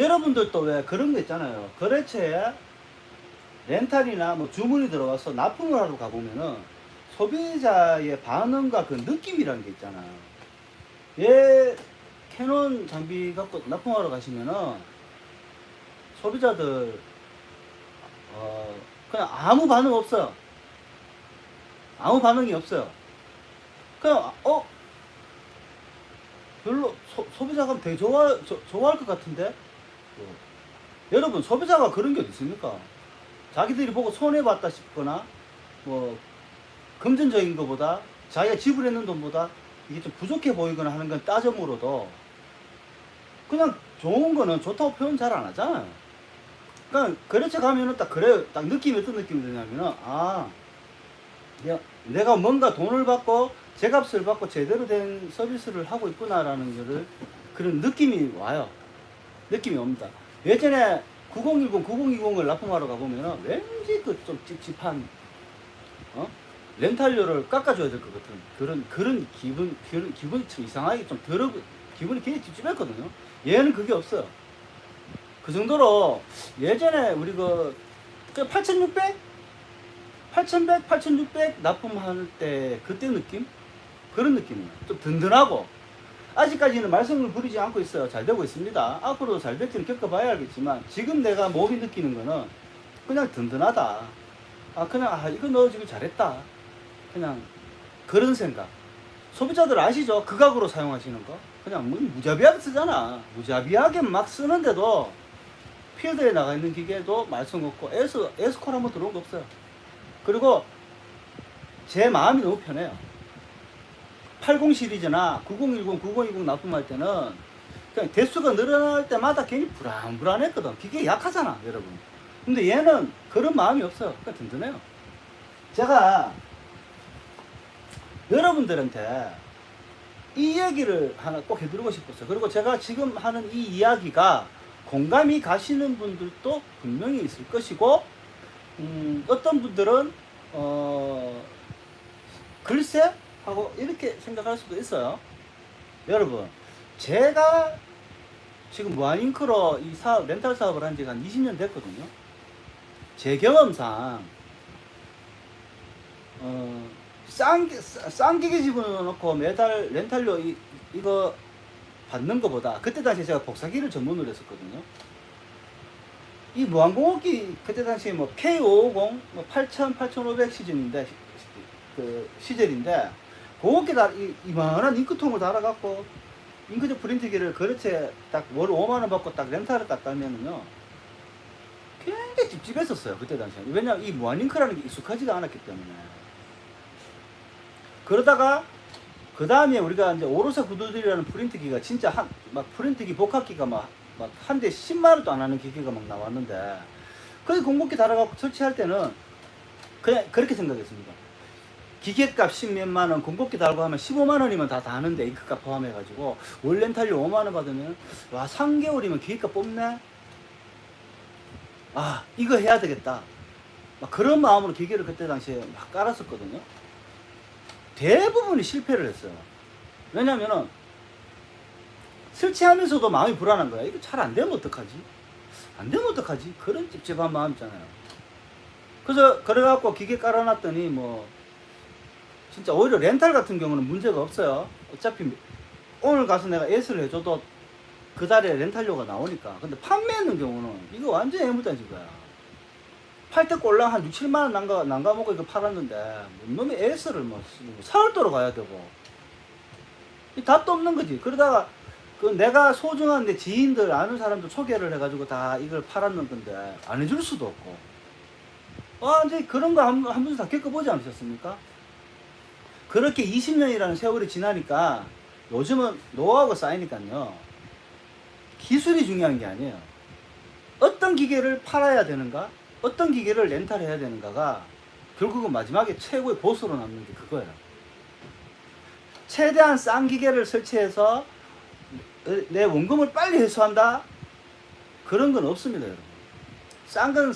여러분들도 왜 그런 거 있잖아요. 거래처에 렌탈이나 뭐 주문이 들어와서 납품을 하러 가보면은 소비자의 반응과 그 느낌이라는 게 있잖아요. 얘 캐논 장비 갖고 납품하러 가시면은 소비자들 그냥 아무 반응 없어요. 아무 반응이 없어요. 그냥 별로 소비자가 되게 좋아할 것 같은데 여러분 소비자가 그런 게 어디 있습니까? 자기들이 보고 손해봤다 싶거나 뭐 금전적인 것보다 자기가 지불했는 돈보다 이게 좀 부족해 보이거나 하는 건 따져물어도 그냥 좋은 거는 좋다고 표현 잘 안 하잖아요. 그러니까 거래처 가면은 딱 그래요. 딱 느낌이 어떤 느낌이 드냐면은 내가 뭔가 돈을 받고 제값을 받고 제대로 된 서비스를 하고 있구나라는 거를 그런 느낌이 와요. 느낌이 옵니다. 예전에 9010, 9020을 납품하러 가보면은 왠지 그 좀 찝찝한 렌탈료를 깎아줘야 될 것 같은 그런 기분이 좀 이상하게 좀 기분이 굉장히 찝찝했거든요. 얘는 그게 없어요. 그 정도로 예전에 우리 8600? 8100, 8600 납품할 때 그때 느낌? 그런 느낌이에요. 좀 든든하고 아직까지는 말썽을 부리지 않고 있어요. 잘 되고 있습니다. 앞으로도 잘 될지는 겪어봐야 알겠지만 지금 내가 몸이 느끼는 거는 그냥 든든하다. 이거 넣어주길 잘했다. 그냥 그런 생각. 소비자들 아시죠? 극악으로 사용하시는 거. 그냥 무자비하게 쓰잖아. 무자비하게 막 쓰는데도 필드에 나가 있는 기계도 말썽 없고 에스콜 한번 들어온 거 없어요. 그리고 제 마음이 너무 편해요. 80 시리즈나 9010, 9020 납품할 때는 그냥 대수가 늘어날 때마다 괜히 불안했거든. 기계 약하잖아, 여러분. 근데 얘는 그런 마음이 없어요. 그러니까 든든해요. 제가 여러분들한테 이 얘기를 하나 꼭 해드리고 싶었어요. 그리고 제가 지금 하는 이 이야기가 공감이 가시는 분들도 분명히 있을 것이고, 어떤 분들은, 글쎄? 하고 이렇게 생각할 수도 있어요. 여러분, 제가 지금 무한잉크로 이 렌탈 사업을 한 지가 한 20년 됐거든요. 제 경험상, 싼 기계 집어넣고 매달 렌탈료 이거 받는 것보다 그때 당시에 제가 복사기를 전문으로 했었거든요. 이 무한공업기 그때 당시에 뭐 K550 뭐 8000, 8500 시즌인데 시절인데 공업기 이만한 잉크통을 달아갖고 잉크젯 프린트기를 거래처에 딱 월 5만원 받고 딱 렌탈을 딱 달면은요 굉장히 찝찝했었어요. 그때 당시에. 왜냐면 이 무한잉크라는 게 익숙하지가 않았기 때문에. 그러다가 그 다음에 우리가 이제 오로사 구두들이라는 프린트기가 진짜 막 프린트기 복합기가 막 한 대 10만원도 안 하는 기계가 막 나왔는데 거기 공급기 달아갖고 설치할 때는 그냥 그렇게 생각했습니다. 기계값 10몇만원, 공급기 달고 하면 15만원이면 다 하는데 잉크값 포함해가지고 월 렌탈료 5만원 받으면 3개월이면 기계값 뽑네? 이거 해야 되겠다. 막 그런 마음으로 기계를 그때 당시에 막 깔았었거든요. 대부분이 실패를 했어요. 왜냐면은 설치하면서도 마음이 불안한 거야. 이거 잘 안 되면 어떡하지? 안 되면 어떡하지? 그런 찝찝한 마음 있잖아요. 그래갖고 기계 깔아놨더니 진짜 오히려 렌탈 같은 경우는 문제가 없어요. 어차피 오늘 가서 내가 S를 해줘도 그 달에 렌탈료가 나오니까. 근데 판매하는 경우는 이거 완전 애물단지 거야. 팔 때 꼴랑 한 6, 7만원 난가먹고 이거 팔았는데 놈이 S를 사흘도로 가야 되고 답도 없는 거지. 그러다가 내가 소중한 내 지인들 아는 사람들 소개를 해가지고 다 이걸 팔았는 건데 안 해줄 수도 없고 이제 그런 거 한 번씩 다 겪어보지 않으셨습니까? 그렇게 20년이라는 세월이 지나니까 요즘은 노하우가 쌓이니까요 기술이 중요한 게 아니에요. 어떤 기계를 팔아야 되는가, 어떤 기계를 렌탈해야 되는가가 결국은 마지막에 최고의 보수로 남는 게 그거예요. 최대한 싼 기계를 설치해서 내 원금을 빨리 회수한다? 그런 건 없습니다, 여러분. 싼 건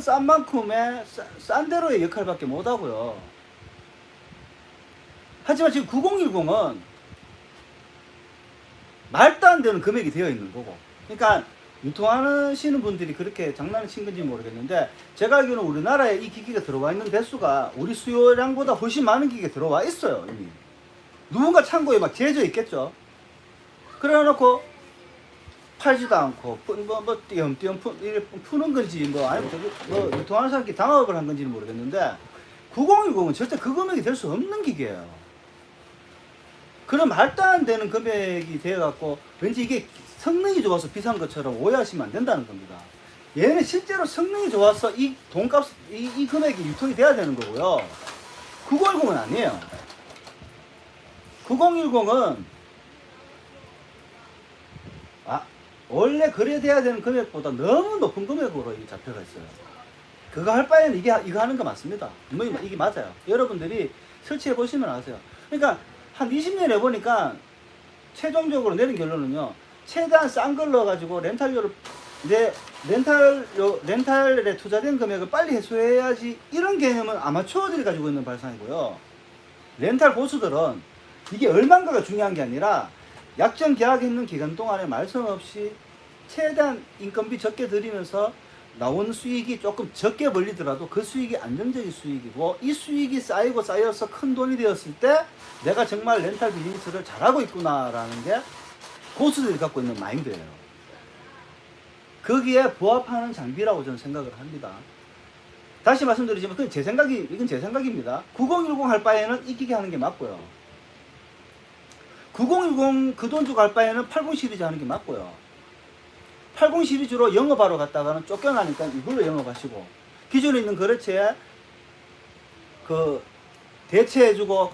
싼 만큼의 싼 대로의 역할밖에 못 하고요. 하지만 지금 9010은 말도 안 되는 금액이 되어 있는 거고. 그러니까 유통하시는 분들이 그렇게 장난을 친 건지 모르겠는데, 제가 알기로는 우리나라에 이 기기가 들어와 있는 대수가 우리 수요량보다 훨씬 많은 기기가 들어와 있어요. 이미 누군가 창고에 막 재져 있겠죠. 그래 놓고 팔지도 않고 뭐 띄엄띄엄 푸는 건지 뭐 아니면 뭐 유통하는 사람끼리 당업을 한 건지는 모르겠는데, 9010은 절대 그 금액이 될 수 없는 기계예요. 그런 말도 안 되는 금액이 되어갖고 왠지 이게 성능이 좋아서 비싼 것처럼 오해하시면 안 된다는 겁니다. 얘는 실제로 성능이 좋아서 이 돈값, 이 금액이 유통이 돼야 되는 거고요. 9010은 아니에요. 9010은 원래 거래돼야 되는 금액보다 너무 높은 금액으로 잡혀가 있어요. 그거 할 바에는 이거 하는 거 맞습니다. 이게 맞아요. 여러분들이 설치해 보시면 아세요. 그러니까 한 20년 해보니까 최종적으로 내린 결론은요, 최대한 싼 걸 넣어가지고 렌탈에 투자된 금액을 빨리 해소해야지, 이런 개념은 아마추어들이 가지고 있는 발상이고요. 렌탈 보수들은 이게 얼마인가가 중요한 게 아니라 약정 계약했는 기간 동안에 말씀 없이 최대한 인건비 적게 들이면서 나온 수익이 조금 적게 벌리더라도 그 수익이 안정적인 수익이고, 이 수익이 쌓여서 큰 돈이 되었을 때 내가 정말 렌탈 비즈니스를 잘하고 있구나라는 게 고수들이 갖고 있는 마인드예요. 거기에 부합하는 장비라고 저는 생각을 합니다. 다시 말씀드리지만 이건 제 생각입니다. 9010 할 바에는 이 기계 하는 게 맞고요. 9010 그 돈 주고 할 바에는 80 시리즈 하는 게 맞고요. 80 시리즈로 영업하러 갔다가는 쫓겨나니까 이걸로 영업하시고, 기존에 있는 거래처에 그 대체해주고,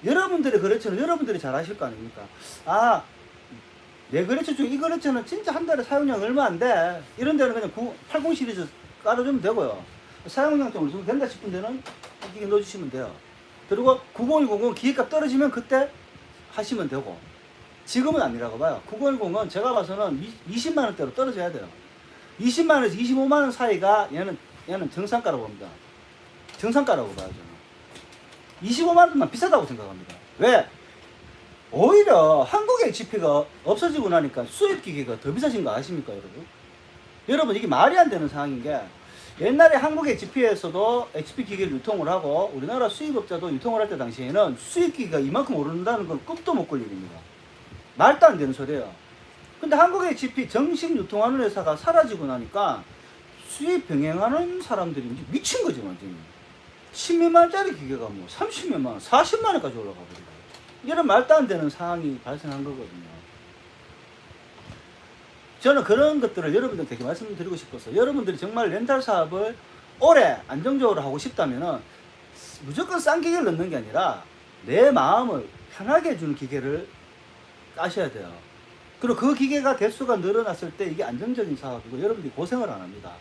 여러분들의 거래처는 여러분들이 잘 아실 거 아닙니까? 내 거래처 중에 이 거래처는 진짜 한 달에 사용량 얼마 안 돼, 이런 데는 그냥 80 시리즈 깔아주면 되고요. 사용량 좀 어느 정도 된다 싶은 데는 기계 넣어주시면 돼요. 그리고 9010은 기계값 떨어지면 그때 하시면 되고, 지금은 아니라고 봐요. 9010은 제가 봐서는 20만원대로 떨어져야 돼요. 20만원에서 25만원 사이가 얘는 정상가라고 봅니다. 정상가라고 봐요, 저는. 25만원만 비싸다고 생각합니다. 왜? 오히려 한국의 HP가 없어지고 나니까 수입 기계가 더 비싸진 거 아십니까, 여러분? 여러분, 이게 말이 안 되는 상황인 게, 옛날에 한국 HP에서도 HP 기계를 유통을 하고 우리나라 수입업자도 유통을 할 때 당시에는 수입 기계가 이만큼 오른다는 건 꿈도 못 꿀 일입니다. 말도 안 되는 소리예요. 근데 한국 HP 정식 유통하는 회사가 사라지고 나니까 수입 병행하는 사람들이 이제 미친 거지, 완전히. 10몇만원짜리 기계가 뭐 30몇만원, 40만원까지 올라가 버리고, 이런 말도 안 되는 상황이 발생한 거거든요. 저는 그런 것들을 여러분들한테 말씀드리고 싶어서, 여러분들이 정말 렌탈 사업을 오래 안정적으로 하고 싶다면은 무조건 싼 기계를 넣는 게 아니라 내 마음을 편하게 해주는 기계를 까셔야 돼요. 그리고 그 기계가 대수가 늘어났을 때 이게 안정적인 사업이고 여러분들이 고생을 안 합니다.